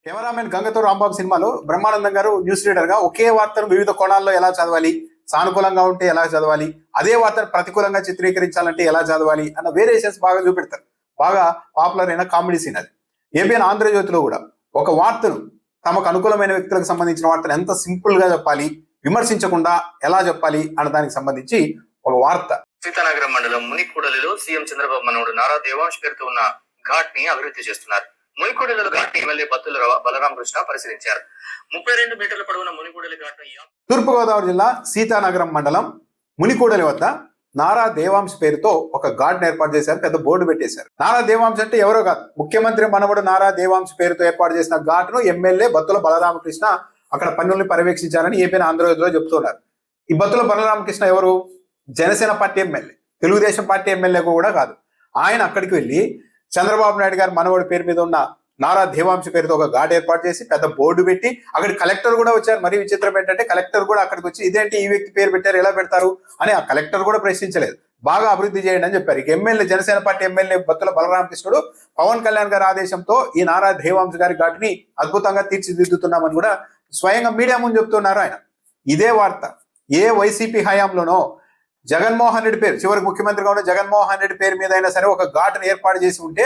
Cameraman గంగతో Rambabu సినిమాలో బ్రహ్మానందం గారు news reader గా ఒకే వార్తను వివిధ కోణాల్లో ఎలా చదవాలి, సానుకూలంగా ఉంటే ఎలా చదవాలి, అదే వార్తను ప్రతికూలంగా చిత్రీకరించాలంటే ఎలా చదవాలి అన్న వేరియేషన్స్ బాగా చూపెడతారు. బాగా పాపులర్ అయిన కామెడీ సీన్ అది. ఏబిఎన్ ఆంధ్రజ్యోతిలో కూడా ఒక వార్తను తమకు అనుకూలమైన వ్యక్తులకు సంబంధించిన వార్తను ఎంత సింపుల్ గా చెప్పాలి, విమర్శించకుండా ఎలా చెప్పాలి అన్న దానికి సంబంధించి ఒక వార్త. సీతానగరం మండలం మునికూడలిలో సీఎం చంద్రబాబు మనవడు నారా దేవాంశ్ పేరుతో ఉన్న ఘాట్ ని అభివృద్ధి చేస్తున్నారు. మునికూడలిలో ఘాట్ ఎమ్మెల్యే బత్తుల బలరామకృష్ణ పరిశీలించారు. 32 మీటర్ల పొడవున మునికూడలి ఘాట్ తూర్పుగోదావరి జిల్లా సీతానగరం మండలం మునికూడలి వద్ద నారా దేవాంశ్ పేరుతో ఒక ఘాట్ ఏర్పాటు చేశారు. పెద్ద బోర్డు పెట్టేశారు. నారా దేవాంశ్ అంటే ఎవరో కాదు, ముఖ్యమంత్రి మనవడు నారా దేవాంశ్ పేరుతో ఏర్పాటు చేసిన ఘాట్ను ఎమ్మెల్యే బత్తుల బలరామకృష్ణ అక్కడ పనుల్ని పర్యవేక్షించారని ఏపీ ఆంధ్రజ్యోతిలో చెప్తున్నారు. ఈ బత్తుల బలరామకృష్ణ ఎవరు? Janasena party MLA, Telugu Desam party MLA కూడా కాదు. ఆయన అక్కడికి వెళ్ళి చంద్రబాబు నాయుడు గారి మనవడి పేరు మీద ఉన్న నారా దేవాంశ పేరుతో ఒక ఘాట్ ఏర్పాటు చేసి పెద్ద బోర్డు పెట్టి అక్కడ కలెక్టర్ కూడా వచ్చారు. మరి విచిత్రం ఏంటంటే కలెక్టర్ కూడా అక్కడికి వచ్చి ఇదేంటి ఈ వ్యక్తి పేరు పెట్టారు, ఎలా పెడతారు అని ఆ కలెక్టర్ కూడా ప్రశ్నించలేదు. బాగా అభివృద్ధి చేయండి అని చెప్పారు. ఇక MLA, Janasena party MLA Battula Balaramakrishnudu Pawan Kalyan గారి ఆదేశంతో ఈ నారా దేవాంశ గారి ఘాట్ని అద్భుతంగా తీర్చిదిద్దుతున్నామని కూడా స్వయంగా మీడియా ముందు చెప్తున్నారు ఆయన. ఇదే వార్త ఏ వైసీపీ హయాంలోనో జగన్మోహన్ రెడ్డి పేరు, చివరికి ముఖ్యమంత్రిగా ఉన్న జగన్మోహన్ రెడ్డి పేరు మీద అయినా సరే ఒక ఘాట్ను ఏర్పాటు చేసి ఉంటే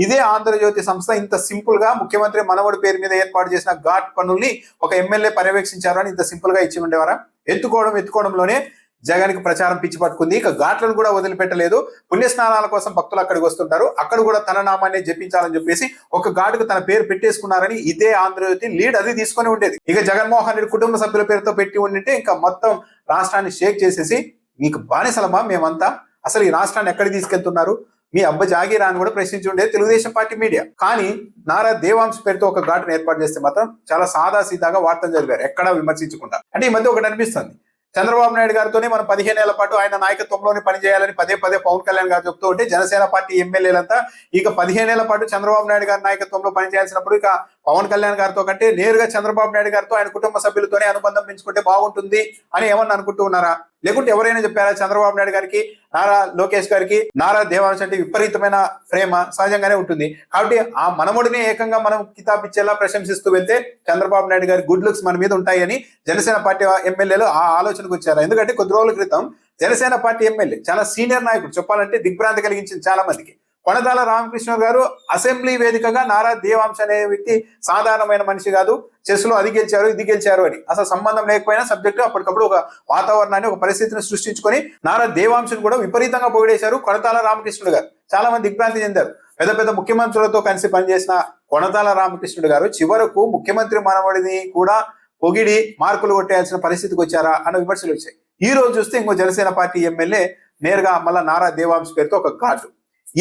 ఇదే ఆంధ్రజ్యోతి సంస్థ ఇంత సింపుల్ గా ముఖ్యమంత్రి మనవడి పేరు మీద ఏర్పాటు చేసిన ఘాట్ పనుల్ని ఒక ఎమ్మెల్యే పర్యవేక్షించారు అని ఇంత సింపుల్ గా ఇచ్చి ఉండేవారా? ఎత్తుకోవడంలోనే జగన్కి ప్రచారం పిచ్చి పట్టుకుంది. ఇక ఘాట్లను కూడా వదిలిపెట్టలేదు. పుణ్యస్నానాల కోసం భక్తులు అక్కడికి వస్తుంటారు, అక్కడ కూడా తన నామాన్ని జపించాలని చెప్పేసి ఒక ఘాటుకు తన పేరు పెట్టేసుకున్నారని ఇదే ఆంధ్రజ్యోతి లీడ్ అది తీసుకొని ఉండేది. ఇక జగన్మోహన్ రెడ్డి కుటుంబ సభ్యుల పేరుతో పెట్టి ఉండింటే ఇంకా మొత్తం రాష్ట్రాన్ని షేక్ చేసేసి మీకు బానిసలమా మేమంతా, అసలు ఈ రాష్ట్రాన్ని ఎక్కడికి తీసుకెళ్తున్నారు, మీ అబ్బ జాగీరా అని కూడా ప్రశ్నించి ఉండేది తెలుగుదేశం పార్టీ మీడియా. కానీ నారా దేవాంశ్ పేరుతో ఒక ఘాటును ఏర్పాటు చేస్తే మాత్రం చాలా సాదా సీదాగా వార్తలు జరిగారు, ఎక్కడా విమర్శించకుండా. అంటే ఈ మధ్య ఒకటి అనిపిస్తుంది, చంద్రబాబు నాయుడు గారితోనే మనం 15 ఏళ్ల పాటు ఆయన నాయకత్వంలోనే పనిచేయాలని పదే పవన్ కళ్యాణ్ గారు చెప్తూ ఉంటే జనసేన పార్టీ ఎమ్మెల్యేలంతా ఇక 15 ఏళ్ల పాటు చంద్రబాబు నాయుడు గారి నాయకత్వంలో పనిచేయాల్సినప్పుడు ఇక పవన్ కళ్యాణ్ గారితో కంటే నేరుగా చంద్రబాబు నాయుడు గారితో ఆయన కుటుంబ సభ్యులతోనే అనుబంధం పెంచుకుంటే బాగుంటుంది అని ఏమన్నా అనుకుంటూ ఉన్నారా? లేకుంటే ఎవరైనా చెప్పారా? చంద్రబాబు నాయుడు గారికి, నారా లోకేష్ గారికి నారా దేవాంశ్ అంటే విపరీతమైన ప్రేమ సహజంగానే ఉంటుంది. కాబట్టి ఆ మనముడిని ఏకంగా మనం కితాబ్ ఇచ్చేలా ప్రశంసిస్తూ వెళ్తే చంద్రబాబు నాయుడు గారి గుడ్ లుక్స్ మన మీద ఉంటాయని జనసేన పార్టీ ఎమ్మెల్యేలు ఆ ఆలోచనకు వచ్చారు. ఎందుకంటే కొద్ది రోజుల క్రితం జనసేన పార్టీ ఎమ్మెల్యే, చాలా సీనియర్ నాయకుడు, చెప్పాలంటే దిగ్భ్రాంతి కలిగించింది చాలా మందికి, కొణతాల రామకృష్ణ గారు అసెంబ్లీ వేదికగా నారా దేవాంశ్ అనే వ్యక్తి సాధారణమైన మనిషి కాదు, చెస్ లో అది గెలిచారు ఇది గెలిచారు అని అసలు సంబంధం లేకపోయినా సబ్జెక్టు అప్పటికప్పుడు ఒక వాతావరణాన్ని, ఒక పరిస్థితిని సృష్టించుకొని నారా దేవాంశను కూడా విపరీతంగా పొగిడేశారు కొణతాల రామకృష్ణుడు గారు. చాలా మంది దిగ్భ్రాంతి చెందారు. పెద్ద ముఖ్యమంత్రులతో కలిసి పనిచేసిన కొణతాల రామకృష్ణుడు గారు చివరకు ముఖ్యమంత్రి మనవడిని కూడా పొగిడి మార్కులు కొట్టేయాల్సిన పరిస్థితికి వచ్చారా అన్న విమర్శలు వచ్చాయి. ఈ రోజు చూస్తే ఇంకో జనసేన పార్టీ ఎమ్మెల్యే నేరుగా మళ్ళా నారా దేవాంశ్ పేరుతో ఒక ఘాటు.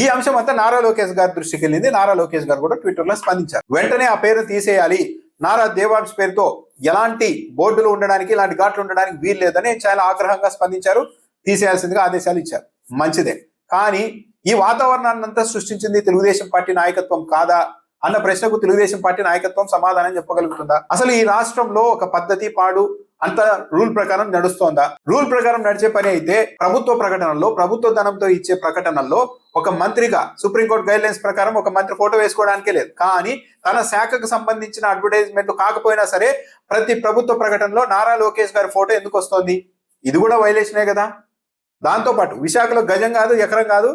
ఈ అంశం అంతా నారా లోకేష్ గారి దృష్టికి వెళ్ళింది. నారా లోకేష్ గారు కూడా ట్విట్టర్ లో స్పందించారు. వెంటనే ఆ పేరు తీసేయాలి, నారా దేవాంశ్ పేరుతో ఎలాంటి బోర్డులు ఉండడానికి, ఇలాంటి ఘాట్లు ఉండడానికి వీలు లేదని చాలా ఆగ్రహంగా స్పందించారు. తీసేయాల్సిందిగా ఆదేశాలు ఇచ్చారు. మంచిదే, కానీ ఈ వాతావరణాన్ని అంతా సృష్టించింది తెలుగుదేశం పార్టీ నాయకత్వం కాదా అన్న ప్రశ్నకు తెలుగుదేశం పార్టీ నాయకత్వం సమాధానం చెప్పగలుగుతుందా? అసలు ఈ రాష్ట్రంలో ఒక పద్ధతి పాడు అంత రూల్ ప్రకారం నడుస్తోందా? రూల్ ప్రకారం నడిచే పని అయితే ప్రభుత్వ ప్రకటనల్లో, ప్రభుత్వ ధనంతో ఇచ్చే ప్రకటనల్లో ఒక మంత్రిగా సుప్రీంకోర్టు గైడ్ లైన్స్ ప్రకారం ఒక మంత్రి ఫోటో వేసుకోవడానికే లేదు. కానీ తన శాఖకు సంబంధించిన అడ్వర్టైజ్మెంట్ కాకపోయినా సరే ప్రతి ప్రభుత్వ ప్రకటనలో నారా లోకేష్ గారి ఫోటో ఎందుకు వస్తోంది? ఇది కూడా వైలేషనే కదా. దాంతోపాటు విశాఖలో గజం కాదు, ఎకరం కాదు,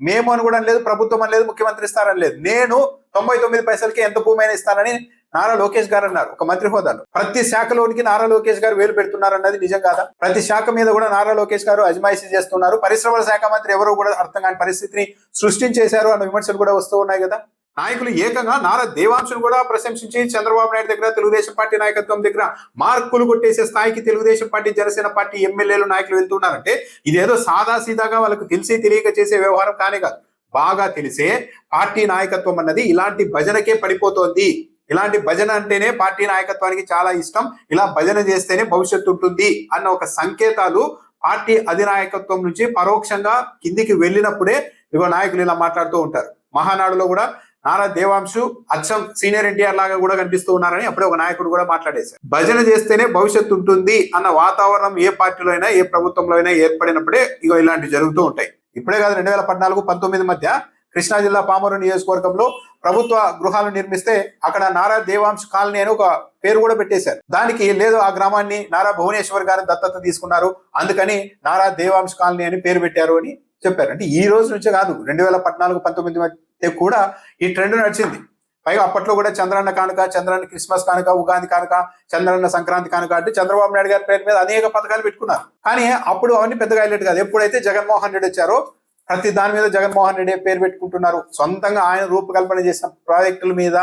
మేము అని కూడా లేదు, ప్రభుత్వం అని లేదు, ముఖ్యమంత్రి ఇస్తారని లేదు, నేను 99 పైసలకి ఎంత భూమి అయినా ఇస్తానని నారా లోకేష్ గారు అన్నారు ఒక మంత్రి హోదాలో. ప్రతి శాఖలోనికి నారా లోకేష్ గారు వేలు పెడుతున్నారు అన్నది నిజం కాదా? ప్రతి శాఖ మీద కూడా నారా లోకేష్ గారు అజమాయిషీ చేస్తున్నారు. పరిశ్రమల శాఖ మంత్రి ఎవరు కూడా అర్థం కాని పరిస్థితిని సృష్టించేశారు అన్న విమర్శలు కూడా వస్తూ ఉన్నాయి కదా. నాయకులు ఏకంగా నారా దేవాంశను కూడా ప్రశంసించి చంద్రబాబు నాయుడు దగ్గర, తెలుగుదేశం పార్టీ నాయకత్వం దగ్గర మార్కులు కొట్టేసే స్థాయికి తెలుగుదేశం పార్టీ, జనసేన పార్టీ ఎమ్మెల్యేలు, నాయకులు వెళ్తున్నారంటే ఇదేదో సాదా సీదాగా వాళ్ళకు తెలిసి తెలియక చేసే వ్యవహారం కానే కాదు. బాగా తెలిసే పార్టీ నాయకత్వం అన్నది ఇలాంటి భజనకే పడిపోతోంది. ఇలాంటి భజన అంటేనే పార్టీ నాయకత్వానికి చాలా ఇష్టం, ఇలా భజన చేస్తేనే భవిష్యత్తు ఉంటుంది అన్న ఒక సంకేతాలు పార్టీ అధినాయకత్వం నుంచి పరోక్షంగా కిందికి వెళ్ళినప్పుడే ఇగో నాయకులు ఇలా మాట్లాడుతూ ఉంటారు. మహానాడులో కూడా నారా దేవాంశు అచ్చం సీనియర్ ఎన్టీఆర్ లాగా కూడా కనిపిస్తూ ఉన్నారని అప్పుడే ఒక నాయకుడు కూడా మాట్లాడేశారు. భజన చేస్తేనే భవిష్యత్తు ఉంటుంది అన్న వాతావరణం ఏ పార్టీలో అయినా, ఏ ప్రభుత్వంలో అయినా ఏర్పడినప్పుడే ఇగో ఇలాంటివి జరుగుతూ ఉంటాయి. ఇప్పుడే కాదు, 2014-19 మధ్య కృష్ణా జిల్లా పామూరు నియోజకవర్గంలో ప్రభుత్వ గృహాలు నిర్మిస్తే అక్కడ నారా దేవాంశ్ కాలనీ అని ఒక పేరు కూడా పెట్టేశారు. దానికి లేదు, ఆ గ్రామాన్ని నారా భువనేశ్వర్ గారు దత్తత తీసుకున్నారు, అందుకని నారా దేవాంశ్ కాలనీ అని పేరు పెట్టారు అని చెప్పారు. అంటే ఈ రోజు నుంచే కాదు, 2014-19 మధ్య కూడా ఈ ట్రెండ్ నడిచింది. పైగా అప్పట్లో కూడా చంద్రన్న కానుక, చంద్రన్న క్రిస్మస్ కానుక, ఉగాది కానుక, చంద్రన్న సంక్రాంతి కానుక అంటే చంద్రబాబు నాయుడు గారి పేరు మీద అనేక పథకాలు పెట్టుకున్నారు. కానీ అప్పుడు అవన్నీ పెద్దగా హైలైట్ కాదు. ఎప్పుడైతే జగన్మోహన్ రెడ్డి వచ్చారో ప్రతి దాని మీద జగన్మోహన్ రెడ్డి పేరు పెట్టుకుంటున్నారు. సొంతంగా ఆయన రూపకల్పన చేసిన ప్రాజెక్టుల మీద,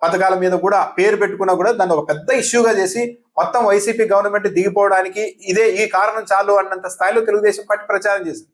పథకాల మీద కూడా పేరు పెట్టుకున్నా కూడా దాన్ని ఒక పెద్ద ఇష్యూగా చేసి మొత్తం వైసీపీ గవర్నమెంట్ దిగిపోవడానికి ఇదే ఈ కారణం చాలు అన్నంత స్థాయిలో తెలుగుదేశం పార్టీ ప్రచారం చేసింది.